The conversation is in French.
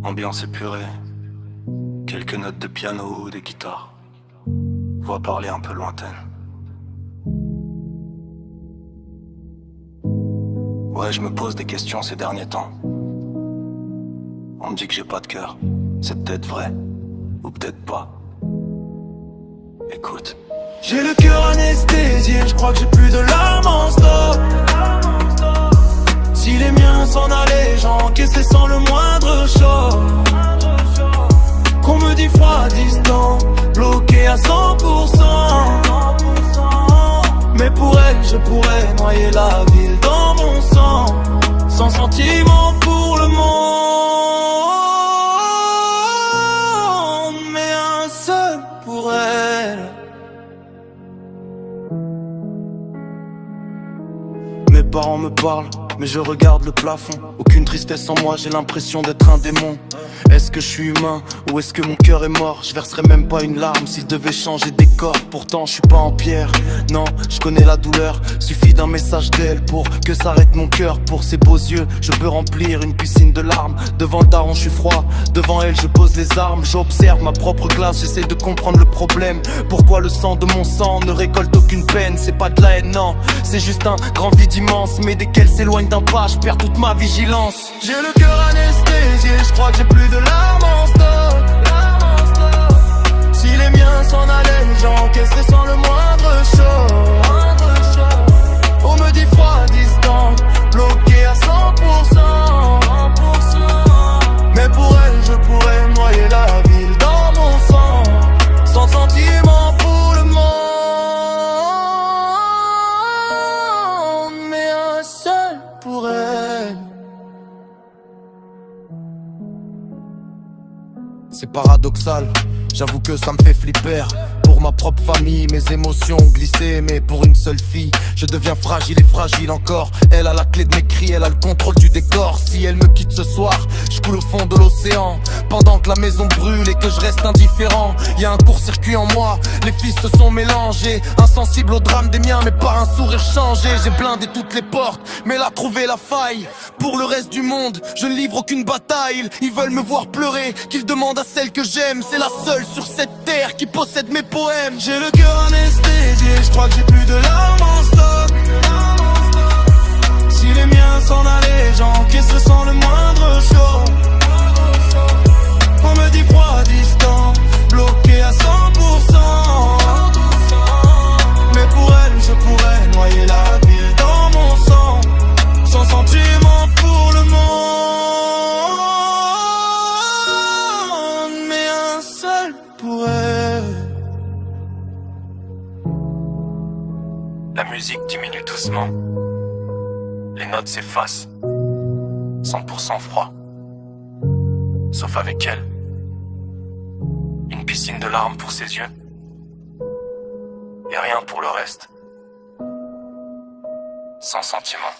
Ambiance épurée, quelques notes de piano ou de guitare, voix parlée un peu lointaine. Ouais, je me pose des questions ces derniers temps. On me dit que j'ai pas de cœur, c'est peut-être vrai, ou peut-être pas. Écoute. J'ai le cœur anesthésié, je crois que j'ai plus de larmes en stock. Si les miens s'en allaient, j'encaissais sans le moindre choc. Qu'on me dit froid, distant, bloqué à 100%. Mais pour elle, je pourrais noyer la ville dans mon sang, sans sentiment pour le monde, mais un seul pour elle. Mes parents me parlent, mais je regarde le plafond. Aucune tristesse en moi, j'ai l'impression d'être un démon. Est-ce que je suis humain ou est-ce que mon cœur est mort? Je verserais même pas une larme s'il devait changer des corps. Pourtant je suis pas en pierre, non, je connais la douleur. Suffit d'un message d'elle pour que s'arrête mon cœur. Pour ses beaux yeux, je peux remplir une piscine de larmes. Devant le daron je suis froid, devant elle je pose les armes. J'observe ma propre classe, j'essaie de comprendre le problème. Pourquoi le sang de mon sang ne récolte aucune peine? C'est pas de la haine, non, c'est juste un grand vide immense. Mais dès qu'elle s'éloigne d'un pas, je perds toute ma vigilance. J'ai le cœur anesthésié, je crois que j'ai plus de larmes en stock. Si les miens s'en allaient, j'encaisserais sans le moindre choc. On me dit froid, distant, bloqué à 100%. Mais pour elle, je pourrais noyer la ville dans mon sang, sans sentiment pour le monde, mais un seul pour elle. C'est paradoxal, j'avoue que ça me fait flipper. Pour ma propre famille, mes émotions ont glissé. Mais pour une seule fille, je deviens fragile et fragile encore. Elle a la clé de mes cris, elle a le contrôle du décor. Si elle me quitte ce soir, je coule au fond de l'océan. Pendant que la maison brûle et que je reste indifférent, y a un court-circuit en moi, les fils se sont mélangés. Insensible au drame des miens, mais par un sourire changé. J'ai blindé toutes les portes, mais là trouvé la faille. Pour le reste du monde, je ne livre aucune bataille. Ils veulent me voir pleurer, qu'ils demandent à celle que j'aime. C'est la seule sur cette terre qui possède mes poèmes. J'ai le cœur anesthésié, je crois que j'ai plus de larmes en stock. Si les miens s'en allaient, j'encaisserais sans le moindre choc. On me dit froid, distant, bloqué à 100%. Mais pour elle, je pourrais noyer la ville dans mon sang, sans sentiment pour le monde, mais un seul pour elle. La musique diminue doucement, les notes s'effacent, 100% froid, sauf avec elle. Une piscine de larmes pour ses yeux, et rien pour le reste, sans sentiment.